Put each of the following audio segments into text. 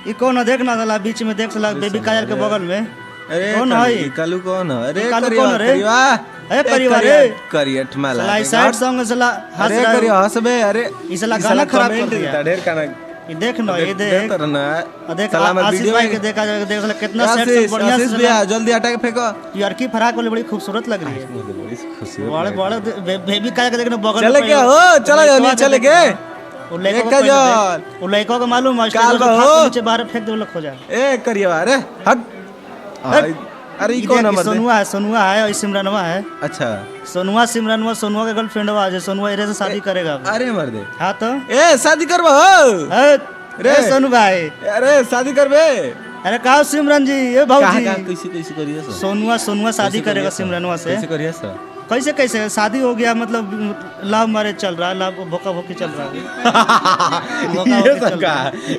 ये कौन है देख ना साला बीच में देख साला बेबी काजल के बगल में अरे कौन है कालू कौन है? अरे कालू करिया कौन है रे? करिया अरे करिया रे करियट माला साला साइड सॉन्ग साला हंस अरे रहा करिया है हंस बे अरे ये साला गाना खराब कर दिया ढेर काना ये देख ना ये देख ना देख साला मैं आशीष वीडियो भाई में के देखा जाएगा देख साला कितना सेट आशीष बढ़िया आशीष से भैया जल्दी हटा के फेंको यार की फराक वाली बड़ी खूबसूरत लग रही है बड़ी खुशी बड़े बड़े बेबी काजल के देखना बगल चले क्या हो चला जाओ नहीं चले के वो लड़कों एक को काजल वो लड़कों को मालूम है काल स्टेज बा हो। नीचे बाहर फेंक दे वो लोग खो जाए ए करिया अरे हट अरे ये कौन नंबर सोनुआ है और सिमरनवा है अच्छा सोनुआ सिमरनवा सोनुआ का गर्लफ्रेंड हुआ है सोनुआ एरे से शादी करेगा अब। अरे मर दे हाँ तो ए शादी करबो रे सोनू भाई अरे शादी करबे अरे कहा सिमरन जी ये भाऊजी कैसे कैसे करिए सर सोनुआ शादी करेगा सिमरनवा से कैसे करिए सर कैसे कैसे शादी हो गया मतलब लव मैरिज चल रहा है लव भोका भोकी चल रहा है ये सब का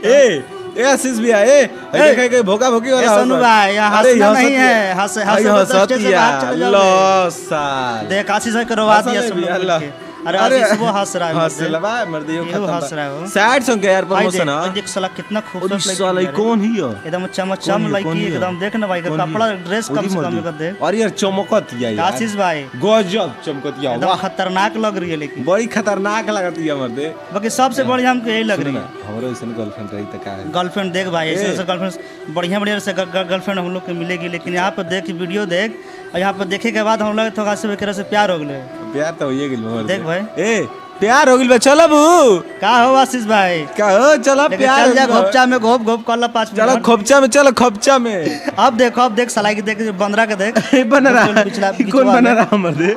ए आशीष भैया ए देखे के भोका भोकी वाला सोनू भाई यहाँ हंसना नहीं है हंसे से बाहर चले लो जाओगे साल देख आशीष भाई करवा दिया सब लोग अल्लाह। मिलके। अरे आशीष वो हंस रहा है हंस मुझसे। लबा मर दे ये वो हंस रहा है वो सैड सॉन्ग यार भाई प्रमोशन देख है देख साला कितना और खूबसूरत इस लड़की साला है रे। कौन ही है एकदम चमचम लड़की एकदम देख ना भाई का कपड़ा ड्रेस कम से कम कर दे और यार चमकत यार आशीष भाई गजब चमकत यार एकदम वाह खतरनाक लग रही है लेकिन बड़ी खतरनाक लगती है मर दे बाकी सबसे बढ़िया हमको यही लग रही है हमरो ऐसन गर्लफ्रेंड रही त का है गर्लफ्रेंड देख भाई ऐसे ऐसे गर्लफ्रेंड बढ़िया बढ़िया से गर्लफ्रेंड हम लोग को मिलेगी लेकिन यहाँ पर देख वीडियो देख और यहाँ पर देखे के बाद हम लोग थोड़ा से एक से प्यार हो गए प्यार तो होइए गेल मर देख भाई ए प्यार हो गेल बे चलो बू का हो आशीष भाई का हो चलो लेकिन प्यार चल जा हो गेल। घोपचा में घोप घोप कर ला 5 चलो मिनट खोपचा में चलो खोपचा में अब देख सलाई की देख बंदरा के देख बन रहा पिछला कौन बना रहा मर दे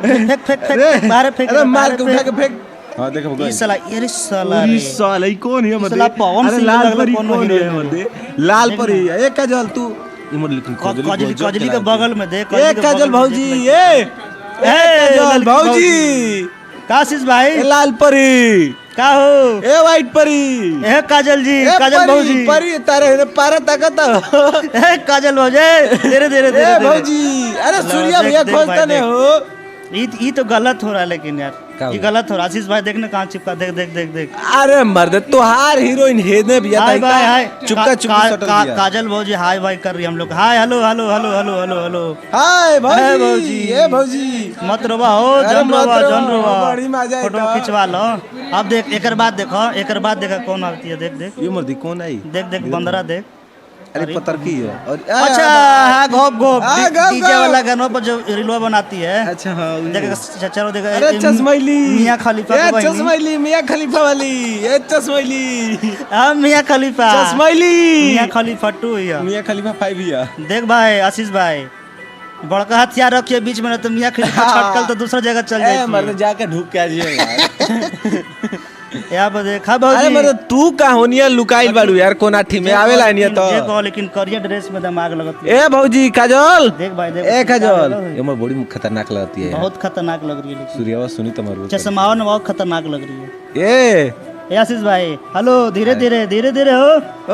फेंक फेंक फेंक बाहर फेंक अरे मार के उठा के फेंक हां देखो ये साला ये साला पूरी रे साल ही कौन है मत साला पवन सिंह लाल लगल परी कौन कौन हीरो है मत दे लाल परी एक काजल तू इमर लेकिन कजली के बगल में देख एक काजल भौजी ए काजल भौजी काशिश भाई ए लाल परी का हो ए वाइट परी ए काजल जी ए काजल परी, भौजी परी तारे पारा ताकत ए काजल भौजी धीरे धीरे ए धीरे भौजी अरे देख, सूर्या भैया देख खोजता भाई, ने देख। हो ये तो गलत हो रहा है लेकिन यार क्या ये हुआ? गलत हो रहा है आशीष भाई देखने कहाँ चिपका देख देख देख देख अरे मर्द तोहार हीरोइन हे ने भैया हाय भाई हाय चुपका चुपका सटल दिया काजल भौजी हाय भाई कर रही हम लोग hi hello hello hello hello hello hello hi भौजी। भौजी ए भौजी मत रोवा हो अरे जन मत रोवा रोवा, जन रोवा बड़ी मजा फोटो आएगा। खिंचवा लो अब देख एकर बाद देखो एकर बाद देखा कौन आती है देख देख ये मर्दी कौन आई देख देख बंदरा देख अरे पतर की है और अच्छा हाँ घोप घोप हाँ, घोप, डीजे घोप। वाला गानों पर जो रीलो बनाती है अच्छा हां देख चलो देख अरे चश्मैली मियां खलीफा ए की बहिनी। चश्मैली मियां खलीफा वाली ए चश्मैली हाँ मियां खलीफा चश्मैली मियां खलीफा 2 है मियां खलीफा 5 या देख भाई आशीष भाई बड़का हथियार रखिए बीच में ना तो मियां खलीफा छटकल तो दूसरा जगह चल ए मर्द जाती जाके ढूक के आ जाइए यार यहाँ पर देखा अरे भाई मर्द तू का होनिया लुकाइल बाड़ू यार कोना ठी में आवेला नहीं तो देखो लेकिन करिया ड्रेस में दिमाग लगती है ए भौजी काजल देख भाई देख ए काजल ये मोर बड़ी खतरनाक लगती है बहुत खतरनाक लग रही है लेकिन सूर्यावा सुनी तो मर चश्माओं में बहुत खतरनाक लग रही है ए ए आशीष भाई हेलो धीरे धीरे धीरे धीरे हो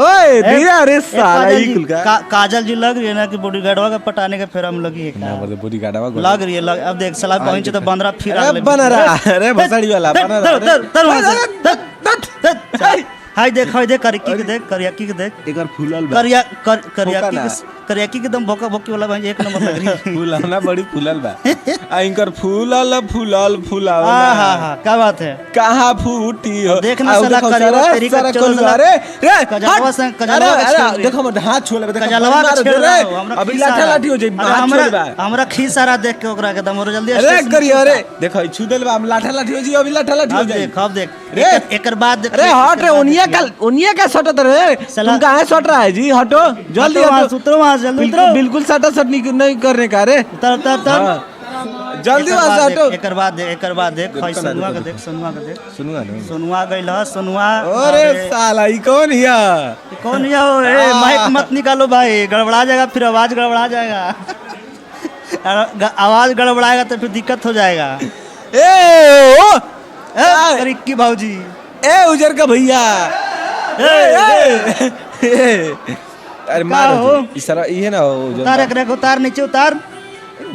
ओए धीरे अरे ए, साला काजल ई जी- कुल का काजल जी लग रही है ना कि बॉडीगार्डवा का पटाने के फेरा में लगी है ना का? मर्द बॉडी गार्डवा लग रही है अब देख सलाह पहुंचे तो बंदरा फिर अरे बन रहा अरे भसड़ी वाला बन रहा हाय देख करिया की के देख एक बार फूलल बा करिया की एकदम भोका भोकी वाला भाई एक नंबर लग रही है फूलना बड़ी फूलल बा आ इनकर फूलल फूलल फूलावला हाँ क्या बात है कहाँ फूटी हो देखना आओ साला देखो कजलवा सारा तेरी का सारा चलो खोल साला। अरे रे कजलवा हट। से कजलवा अरे, के छेड़ अरे, रही। देखो मत हाथ छोड़ देखो कजलवा मार के दे छेड़ रे रहा हो, हमरा अभी खीस लाठा आ रहा। लाठी हो जाई अरे हाथ छोड़ बा हमरा खीस आ रहा देख के ओकरा एकदम और जल्दी अरे स्टेशन करियो अरे देखो ई छुदल बा हम लाठा लाठी हो जी अभी लाठा लाठी हो अब जाई देख अब देख रे। एकर बाद देख अरे हट रे उनिया का सटत रे साला- तुम कहां सट रहा है जी हटो जल्दी हटो उतरो वहां से जल्दी बिल्कुल बिल्कुल सटा सट नहीं करने का रे उतर उतर उतर हाँ। जल्दी वहां से हटो एकर बाद देख भाई सोनुआ का देख सुनुआ ना सोनुआ गइल ह सोनुआ अरे साला ई कौन हिया ये कौन है हो ए माइक मत निकालो भाई गड़बड़ा जाएगा फिर आवाज गड़बड़ा जाएगा आवाज गड़बड़ाएगा तो फिर दिक्कत हो जाएगा ए ओ अरे की भाऊजी ए उजर का भैया अरे मार हो? इस तरह ये ना हो उतार एक उतार नीचे उतार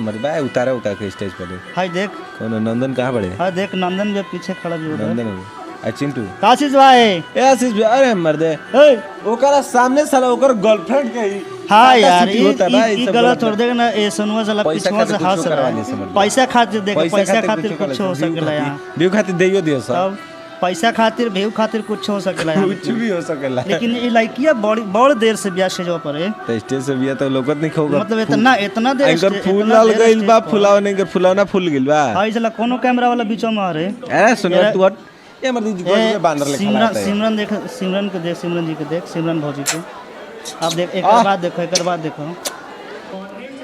मरबा उतारा उका के स्टेज पर हाय देख कौन नंदन कहाँ पड़े हाय देख नंदन भी पीछे खड़ा भी उधर नंदन आ चिंटू आशीष भाई ए आशीष भैया अरे मर्दे ए, ओकरा सामने साला ओकर गर्लफ्रेंड के ही हाँ काटा यार सीटी होता ना, ई सब गलत छोड़ देगा ना ये सुनवा साला पैसा पिछवा से खातिर हंस कुछो रहा करवा ले है समझ लो। पैसा खातिर देख पैसा खातिर कुछो कुछ हो सकेला यहाँ व्यू खातिर देइयो दियो सब तब पैसा खातिर व्यू खातिर कुछ हो सकेला यहाँ कुछ भी हो सकेला लेकिन ये लड़कियां बड़ी बड़ देर से ब्याह से जो पर है तो स्टेज से बिया तो लोगत नहीं खोगा मतलब इतना इतना देर एंकर स्टे- फूल इतना लाल देर गइल स्टेज बा पर। फुलावा नहीं फुलावना फूल गइल बा हां चला कोनो कैमरा वाला बीचो में आ रे अरे सुन तू हट ये मर्दी जी गोद में बांदर लेखा सिमरन लागता है सिमरन देख सिमरन को देख सिमरन जी को देख सिमरन भौजी को अब देख एक बाद देखो एक बाद देखो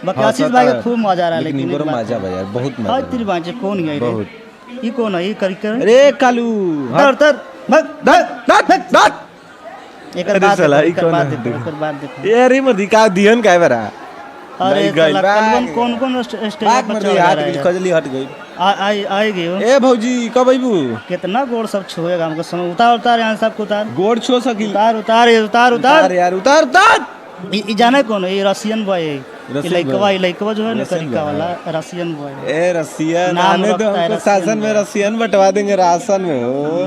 बाकी हाँ, आशीष सता भाई है। का खूब मजा आ रहा है लेकिन लेकिन इनको एक बात मजा बा यार बहुत हां मजा तेरी बात कौन है रे बहुत ई कौन है ई करी कर अरे कालू तर तर भग दात दात एक अरे बाद साला, देखो ई एक कौन बाद है? देखो एक बाद देखो ये रे मर्दी का दिहन काय बरा अरे नहीं गइल, साला भाग। कौन कौन कौन स्टेज बात पर मर्दी चढ़ हाथ रहा गिल है खजली हट गई आएगी वो ए भौजी कब आइबू कितना गोड़ सब छुएगा हमको समय उतार उतार यहाँ सबको उतार गोड़ छो सकी उतार उतार ये उतार उतार उतार यार उतार उतार ई जाने कौन है ये रसियन बॉय है रसियन ये लइकवा जो है ना रसियन करिका boy, वाला रसियन बॉय है ए रसियन नाम आने दो रखता है हमको रसियन शासन में boy। रसियन बंटवा देंगे राशन में हो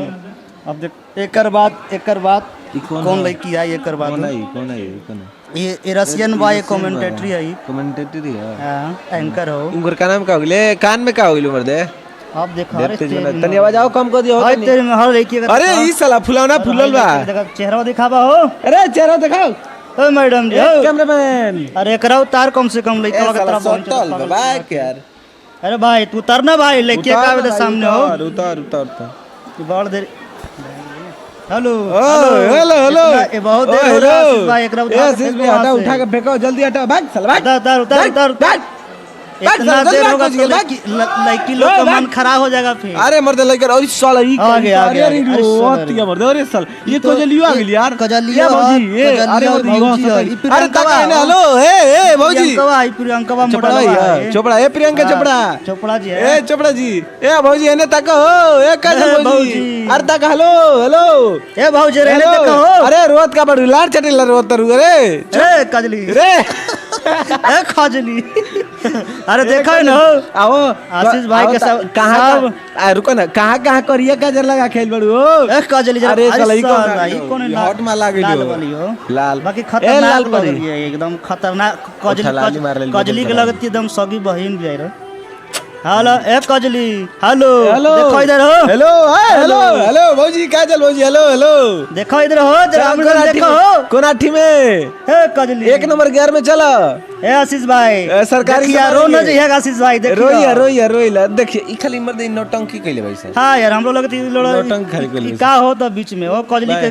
अब देख एकर बात ई कौन कौन है? लड़की आई एकर बात कौन है कौन है कौन है ये रसियन बॉय कमेंटेटरी है कमेंटेटरी है हां एंकर हो उनकर का नाम का होगले कान में का होगले मर्दे अब देखो अरे देखते जो तनी आवाज आओ कम कर दियो हाय तेरे में हर लड़की का अरे ई साला फुलावना फुलल बा देखा चेहरा दिखावा हो अरे चेहरा दिखाओ ओ मैडम जी हो। कैमरामैन अरे एकरा उतार कम से कम लड़का के तरफ सटल पहुंच बा यार अरे भाई तू उतरना भाई लड़के का आवे सामने हो उतार उतार उतार कि बहुत देर हेलो हेलो हेलो ये बहुत देर हो रहा है आशीष भाई एकरा उठा के फेंको हटा वहाँ से। उठा के फेंको जल्दी हटा भाग साला भाग उतार उतार उतार उतार इतना भाग, देर भाग, होगा भाग, तो भाग। लड़की लोग का मन खराब हो जाएगा फिर अरे मर्दे लेकर और साला ई आ गया, आ गया, अरे अरे साला रे। रोत मर्दे अरे साला ये तो- कजलियो आ गेल यार कजलियो ये भौजी हाँ, ये कजलियो अरे मर्दे भौजी यो है, ई सतई। अरे प्रियंका तका बा, ने हेलो ए भौजी प्रियंका आई प्रियंका चोपड़ा मोड़ा भैया चोपड़ा ए प्रियंका हाँ, चोपड़ा चोपड़ा जी है ए चोपड़ा जी ए भौजी एने तक हो ए कज ए, भौजी भौजी। अरे तक हेलो हेलो ए भौजी रहने हेलो। तक हो अरे रोत का बड़ू लार चटेला रोत तरु अरे ए कजली रे ए खजली अरे देखो ना आओ आशीष भाई के सब कहां रुको ना कहां करिए काजर लगा खेल बड़ू हो ए कजली जरा अरे साला ई कौन साला, आ ई गयो? कौन है ये लाल- हॉट में लागे लाल जो। वाली हो लाल बाकी ए, खतरनाक लाल लग परी। रही है एकदम खतरनाक अच्छा, लाली मार लेली कजली के बदल लगती एकदम सगी बहन भी आई रहो हेलो ए कजली हेलो हेलो देखो इधर हो हेलो हाय हेलो हेलो भौजी काजल भौजी हेलो हेलो देखो इधर हो जरा हम लोग देखो कोनाठी में ए कजली एक नंबर गियर में चलो ए आशीष भाई ए, सरकारी देखिए, समारोह रो न में। जाइएगा आशीष भाई देखिए रोइया रोइया रोइला देखिए ई खाली मर्द नौटंकी कइले भाई साहब हाँ यार हम लोग लगती है नौटंकी खाली कर ली। का हो तो बीच में वो कजली के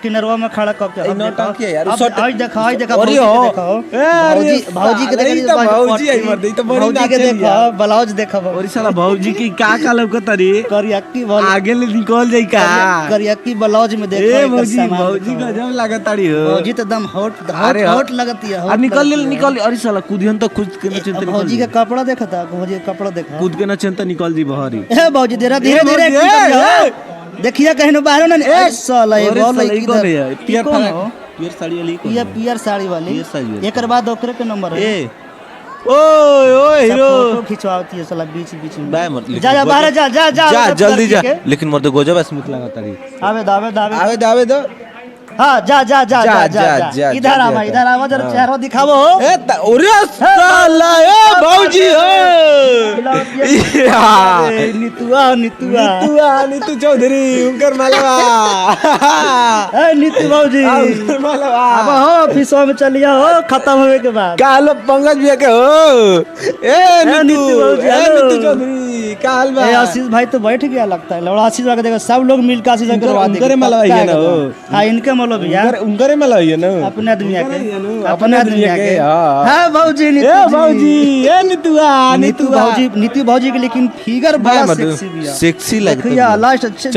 किनरवा में खड़ा करके ए, अब देखो। नौटंकी है यार, अब शॉर्ट- आज देखो आज देखो अरे भौजी के हो। देखो ए, अरे भौजी के साला, ई तो देखो भौजी आई मर्द, ई तो बड़ी भौजी के नाचेली देखो यार। ब्लाउज देखो और साला भौजी की का लौकतरी करियक्की बोल आगे ले निकल जाई का करियक्की ब्लाउज में देखो ए एकर भौजी सामान भौजी देखो। गजब लागताड़ी हो भौजी तो एकदम हॉट अरे हॉट हाँ। हॉट लगती है अब hot निकल ले लगती है। निकल अरे साला कूदियन तो खुद के न चिंता भौजी का कपड़ा देखा था भौजी का कपड़ा देखा कूद के न चिंता निकल जी बहरी ए भौजी धीरे धीरे भौजी, धीरे ए, देखिए कहीं न बाहर ना ए साला ये अरे बोल साला, ई की कौन है यार? पियर कौन फराक- हो पियर साड़ी वाली कौन ये है? पियर साड़ी वाली पियर साड़ी वाली। एकर बाद ओकरे के नंबर है ए ओए ओए सब हीरो फोटो खिंचवाती है साला बीच बीच में बाय मत जा जा बाहर जा जा जा जा आवे जल्दी जा लड़की के। लेकिन मर्द गजब स्मित लागताड़ी आवे दावे दावे आवे दावे दो हाँ जा जा जा जा, जा जा, जा जा, इधर जल्दी आवा आता। इधर आवा जरा हाँ। चेहरा दिखावो ए ओरे साला ए भौजी हो ए, नितुआ नितुआ नीतू चौधरी उनकर मालवा ए नीतू भौजी उनकर मालवा अब हो ऑफिसो में चलिए हो खत्म होने के बाद काल पंकज भैया के हो ए नीतू नीतू भौजी, ए हेलो। नीतू चौधरी काल बा ए आशीष भाई तो बैठ गया लगता है लौड़ा आशीष भाई का देखो सब लोग मिलकर आशीष भाई करवा देंगे उनकरे मलवा पक्का है ना एकदम। वो। हाँ इनके मलो भैया उनकरे मालवा है ना अपने आदमी के अपने अपने आदमी आदमी के के, हाँ। हाँ भौजी नीतू ए जी। भौजी ए नीतुआ नीतू भौजी के लेकिन फिगर बड़ा सेक्सी भी है सेक्सी लगता देखिए है लास्ट अच्छे